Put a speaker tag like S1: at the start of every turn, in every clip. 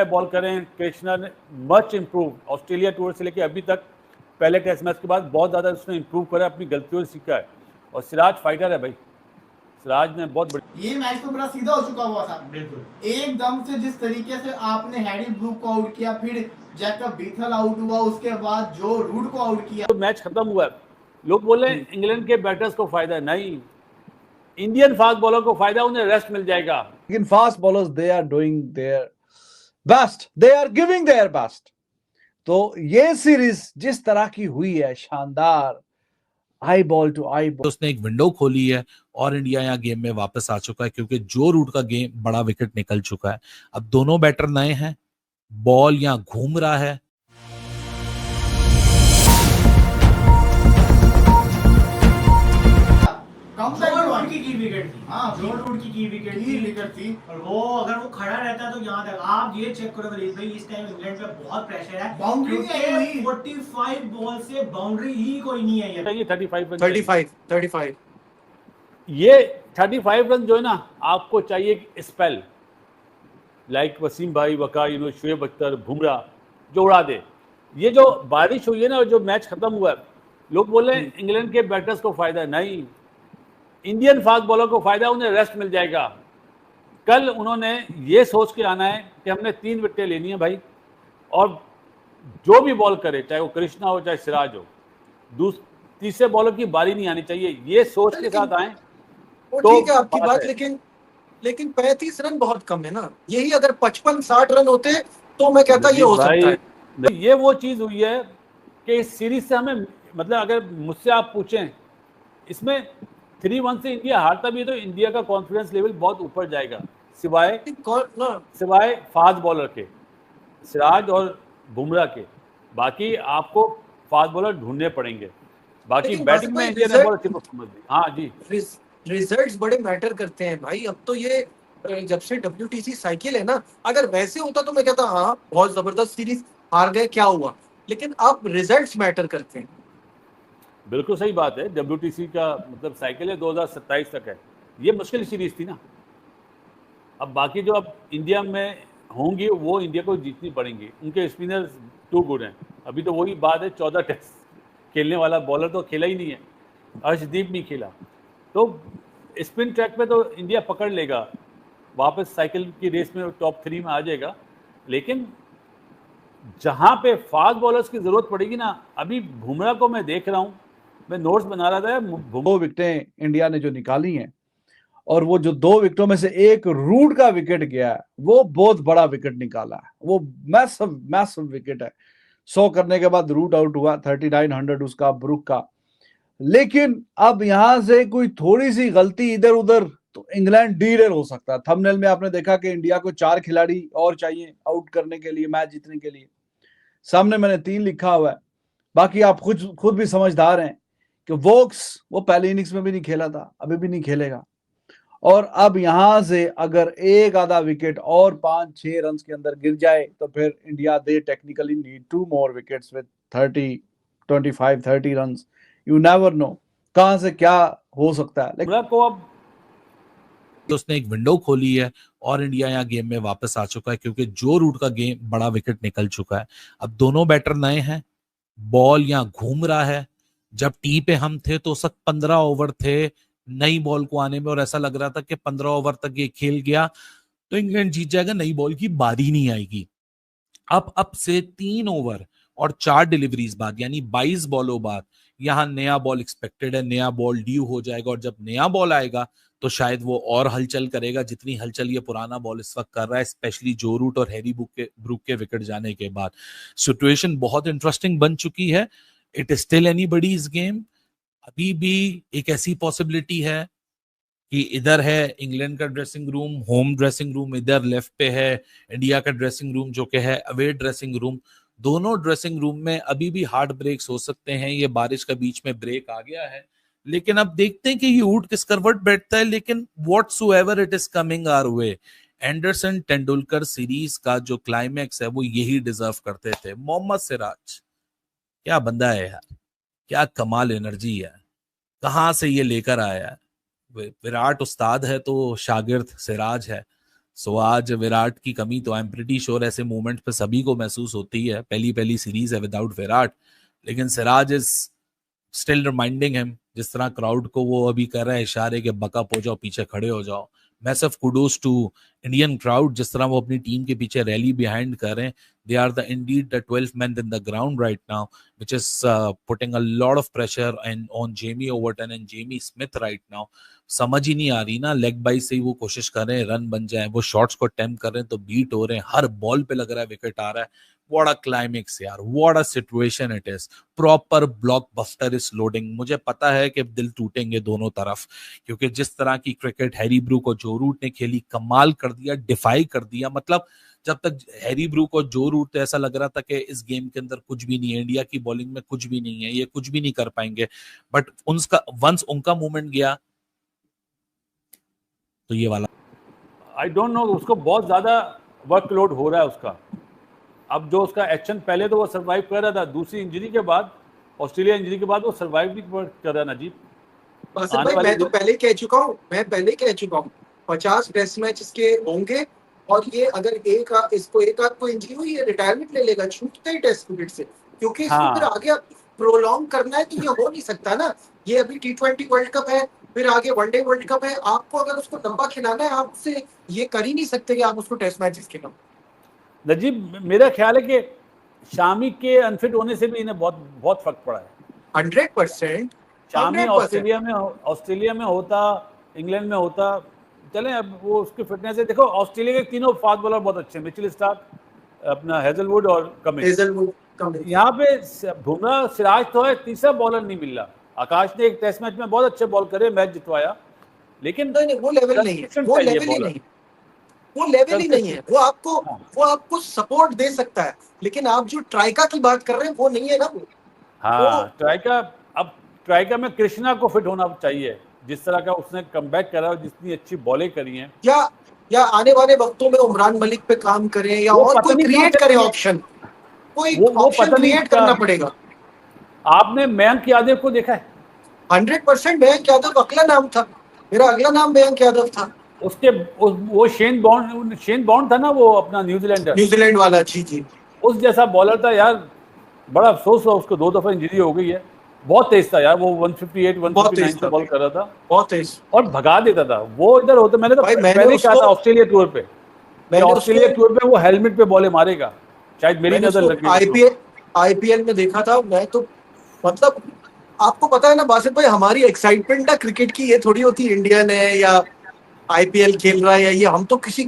S1: Ball करें, कृष्णा ने much improve Australia tour से लेके अभी तक, पहले टेस्ट मैच के बाद बहुत ज़्यादा उसने इम्प्रूव करा, अपनी गलतियों से सीखा है। और सिराज फाइटर है भाई, सिराज ने बहुत बड़ी।
S2: ये मैच तो बड़ा सीधा हो चुका हुआ था बिल्कुल एकदम से, जिस तरीके से आपने हैरी ब्रूक को आउट किया, फिर जैकब बीथल आउट हुआ, उसके बाद जो रूड को आउट किया,
S1: तो मैच खत्म हुआ है। लोग बोले इंग्लैंड के बैटर्स को फायदा, नहीं, इंडियन फास्ट बॉलर को फायदा, उन्हें रेस्ट मिल जाएगा।
S3: लेकिन fast bowlers they are doing their best, they are giving their best. तो ये सीरीज जिस तरह की हुई है, शानदार, eyeball to eyeball,
S4: उसने एक विंडो खोली है और इंडिया यहाँ गेम में वापस आ चुका है, क्योंकि जो रूट का गेम बड़ा विकेट निकल चुका है। अब दोनों बैटर नए हैं, बॉल यहाँ घूम रहा है।
S2: विकेट थी
S5: और वो अगर वो खड़ा रहता तो यहाँ तक आप ये चेक करो भाई, इस टाइम इंग्लैंड पे बहुत प्रेशर है,
S2: बाउंड्री नहीं आई,
S5: 45 बॉल से बाउंड्री ही कोई नहीं है।
S1: ये
S2: 35
S1: ये 35 रन जो है ना, आपको चाहिए स्पेल लाइक वसीम भाई, वकार, शुएब अख्तर, बुमराह जो उड़ा दे। ये जो बारिश हुई है ना, जो मैच खत्म हुआ है, लोग बोले इंग्लैंड के बैटर्स को फायदा, नहीं, इंडियन फास्ट बॉलर को फायदा, उन्हें रेस्ट मिल जाएगा। कल उन्होंने ये सोच के आना है कि हमने 3 विकेटें लेनी है भाई, और जो भी बॉल करे, चाहे वो कृष्णा हो चाहे सिराज हो, तीसरे बॉलर की बारी नहीं आनी चाहिए, ये सोच के साथ आए
S6: तो ठीक है आपकी बात, लेकिन 35 रन बहुत कम है ना। यही अगर 55-60 रन होते तो मैं कहता ये हो सकता है।
S1: ये वो चीज हुई है कि इस सीरीज से हमें, मतलब अगर मुझसे आप पूछें, इसमें 3-1 से इंडिया हारता भी है तो इंडिया का कॉन्फिडेंस लेवल बहुत ऊपर जाएगा, सिवाय फास्ट बॉलर के, सिराज और बुमराह के। बाकी आपको फास्ट बॉलर ढूंढने पड़ेंगे, बाकी बैटिंग में इंडिया ने बहुत अच्छी परफॉर्मेंस दी। हाँ जी,
S6: रिजल्ट्स बड़े मैटर करते हैं भाई। अब तो ये जब से WTC साइकिल है ना, अगर वैसे होता तो मैं कहता हाँ बहुत जबरदस्त सीरीज, हार गए क्या हुआ, लेकिन अब रिजल्ट्स मैटर करते हैं।
S1: बिल्कुल सही बात है। WTC का मतलब साइकिल है 2027 तक है, ये मुश्किल सीरीज थी ना। अब बाकी जो अब इंडिया में होंगी वो इंडिया को जीतनी पड़ेंगी, उनके स्पिनर्स टू गुड हैं। अभी तो वही बात है, 14 टेस्ट खेलने वाला बॉलर तो खेला ही नहीं है, अर्शदीप नहीं खेला, तो स्पिन ट्रैक पे तो इंडिया पकड़ लेगा, वापस साइकिल की रेस में टॉप 3 में आ जाएगा। लेकिन जहां पे फास्ट बॉलर्स की जरूरत पड़ेगी ना, अभी बुमराह को मैं देख रहा हूं, मैं नोट्स बना रहा था,
S3: 2 विकेटें इंडिया ने जो निकाली हैं, और वो जो 2 विकेटों में से एक रूट का विकेट गया है, वो बहुत बड़ा विकेट निकाला है, वो मैसिव विकेट है। 100 करने के बाद रूट आउट हुआ, 3900 उसका ब्रुक का। लेकिन अब यहां से कोई थोड़ी सी गलती इधर उधर तो इंग्लैंड डीरेल हो सकता है। थंबनेल में आपने देखा कि इंडिया को 4 खिलाड़ी और चाहिए आउट करने के लिए, मैच जीतने के लिए। सामने मैंने 3 लिखा हुआ है, बाकी आप खुद भी समझदार हैं कि वोक्स वो पहले इनिंग्स में भी नहीं खेला था, अभी भी नहीं खेलेगा। और अब यहां से अगर एक आधा विकेट और 5-6 रन के अंदर गिर जाए तो फिर India they technically need 2 more wickets with 25-30 run. You never know कहां से क्या हो सकता है।
S1: बुमराह को अब
S4: उसने एक विंडो खोली है और इंडिया यहाँ गेम में वापस आ चुका है, क्योंकि जो रूट का गेम बड़ा विकेट निकल चुका है। अब दोनों बैटर नए हैं, बॉल यहाँ घूम रहा है। जब टी पे हम थे तो उस वक्त 15 ओवर थे नई बॉल को आने में, और ऐसा लग रहा था कि 15 ओवर तक ये खेल गया तो इंग्लैंड जीत जाएगा, नई बॉल की बारी नहीं आएगी। अब से 3 ओवर और 4 डिलीवरीज बाद, यानी 22 बॉलों बाद यहाँ नया बॉल एक्सपेक्टेड है, नया बॉल ड्यू हो जाएगा, और जब नया बॉल आएगा तो शायद वो और हलचल करेगा जितनी हलचल ये पुराना बॉल इस वक्त कर रहा है, स्पेशली जो रूट और हैरी ब्रूक के विकेट जाने के बाद। सिचुएशन बहुत इंटरेस्टिंग बन चुकी है। It is still anybody's game. अभी भी एक ऐसी पॉसिबिलिटी है कि इधर है इंग्लैंड का dressing room, home dressing room, इधर लेफ्ट पे है इंडिया का ड्रेसिंग रूम जो कि है अवे ड्रेसिंग रूम। दोनों ड्रेसिंग रूम में अभी भी हार्ड ब्रेक्स हो सकते हैं। ये बारिश का बीच में ब्रेक आ गया है, लेकिन अब देखते हैं कि ये ऊट किस करवट बैठता है। लेकिन whatsoever it is coming our way, Anderson Tendulkar series का जो क्लाइमैक्स है वो यही डिजर्व करते थे। मोहम्मद सिराज क्या बंदा है यार, क्या कमाल एनर्जी है, कहां से ये लेकर आया है। विराट उस्ताद है तो शागिर्द सिराज है। सो आज विराट की कमी तो आई एम प्रिटी श्योर ऐसे मोमेंट पे सभी को महसूस होती है, पहली सीरीज है विदाउट विराट, लेकिन Siraj is still reminding him, जिस तरह क्राउड को वो अभी कर रहा है इशारे के बकअप हो जाओ, पीछे खड़े हो जाओ। Massive kudos to Indian crowd, जिस तरह वो अपनी टीम के पीछे रैली बिहाइंड कर रहे हैं। They are the indeed the 12th man in the ground right now, which is putting a lot of pressure on Jamie Overton and Jamie Smith right now. समझ ही नहीं आ रही ना, लेग बाई से ही वो कोशिश कर रहे हैं रन बन जाए, वो शॉट्स को अटेम्प्ट कर रहे हैं तो बीट हो रहे हैं, हर बॉल पे लग रहा है विकेट आ रहा है। व्हाट अ क्लाइमेक्स यार, what a situation it is, proper blockbuster is loading. मुझे पता है कि दिल टूटेंगे दोनों तरफ, क्योंकि जिस तरह की क्रिकेट हैरी ब्रूक और जो रूट ने खेली, कमाल कर दिया, डिफाई कर दिया। मतलब जब तक हैरी ब्रूक और जो रूट, तो ऐसा लग रहा था कि इस गेम के अंदर कुछ भी नहीं है, इंडिया की बॉलिंग में कुछ भी नहीं है, ये कुछ भी नहीं कर पाएंगे। बट उनका वंस उनका मूवमेंट गया तो ये वाला
S1: आई डोंट नो, उसको बहुत ज्यादा वर्कलोड हो रहा है उसका। अब जो उसका एक्शन, पहले तो वो सर्वाइव कर रहा था, दूसरी इंजरी के बाद, ऑस्ट्रेलिया इंजरी के बाद वो सर्वाइव भी कर रहा है नजीब।
S6: बासित भाई मैं तो पहले कह चुका हूँ 50 टेस्ट मैच इसके होंगे, और ये अगर इसको एक आध को इंजरी हुई, ये रिटायरमेंट ले लेगा, छूटते ही टेस्ट क्रिकेट से, क्योंकि इसको फिर आगे प्रोलॉन्ग करना है तो ये हो नहीं सकता ना। ये अभी T20 वर्ल्ड कप है, फिर आगे वनडे वर्ल्ड कप है, आपको अगर उसको डब्बा खिलाना है, आपसे ये कर ही नहीं सकते कि आप उसको टेस्ट मैचेस खिलाओ।
S1: नजीब, मेरा ख्याल है कि शामी के अनफिट होने से भी इन्हें बहुत बहुत फर्क पड़ा है।
S6: 100%।
S1: शामी ऑस्ट्रेलिया में होता, इंग्लैंड में होता, चलें अब वो उसकी फिटनेस है। देखो ऑस्ट्रेलिया के तीनों फास्ट बॉलर बहुत अच्छे हैं, मिचेल स्टार्क, अपना हेजलवुड और कमिंस। यहाँ पे बुमराह, सिराज तो है, तीसरा बॉलर नहीं मिल रहा। आकाश ने एक टेस्ट मैच में बहुत अच्छे बॉल करे, मैच जितवाया, लेकिन
S6: नहीं, वो लेवल नहीं है, वो लेवल ही नहीं है। वो आपको सपोर्ट दे सकता है, लेकिन आप जो ट्राइका की बात कर रहे हैं वो नहीं है ना वो।
S1: हाँ, ट्राइका में कृष्णा को फिट होना चाहिए, जिस तरह का उसने कमबैक करा और जितनी अच्छी बॉलें करी हैं,
S6: या आने वाले वक्तों में उमरान मलिक पे काम करें, या और कोई क्रिएट करें ऑप्शन, कोई ऑप्शन क्रिएट करना पड़ेगा।
S1: आपने मयंक यादव को देखा है?
S6: 100% मयंक यादव अगला नाम था, मेरा अगला नाम मयंक यादव था।
S1: उसके वो शेन बॉन्ड था ना, वो अपना न्यूजीलैंड
S6: वाला, जी,
S1: उस जैसा बॉलर था यार। बड़ा अफसोस हुआ उसको, 2 दफा इंजरी हो गई है। बहुत तेज था यार वो, 158 159 से बॉल कर रहा था,
S6: बहुत तेज, और
S1: भगा देता था वो। इधर होता, मैंने तो पहले कहा था ऑस्ट्रेलिया टूर पे वो हेलमेट पे बॉलें मारेगा, शायद मेरी नजर लगी।
S6: आईपीएल में देखा था मैं तो, मतलब आपको पता है ना बासित भाई, हमारी एक्साइटमेंट ना क्रिकेट की ये थोड़ी होती, इंडियन है या आईपीएल खेल रहा है या ये, हम तो किसी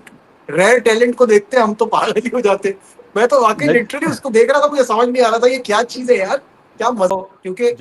S6: रेयर टैलेंट को देखते हैं, हम तो पागल ही हो जाते। मैं तो वाकई लिटरली उसको देख रहा था, मुझे समझ नहीं आ रहा था ये क्या चीज है यार, क्या मजा, क्योंकि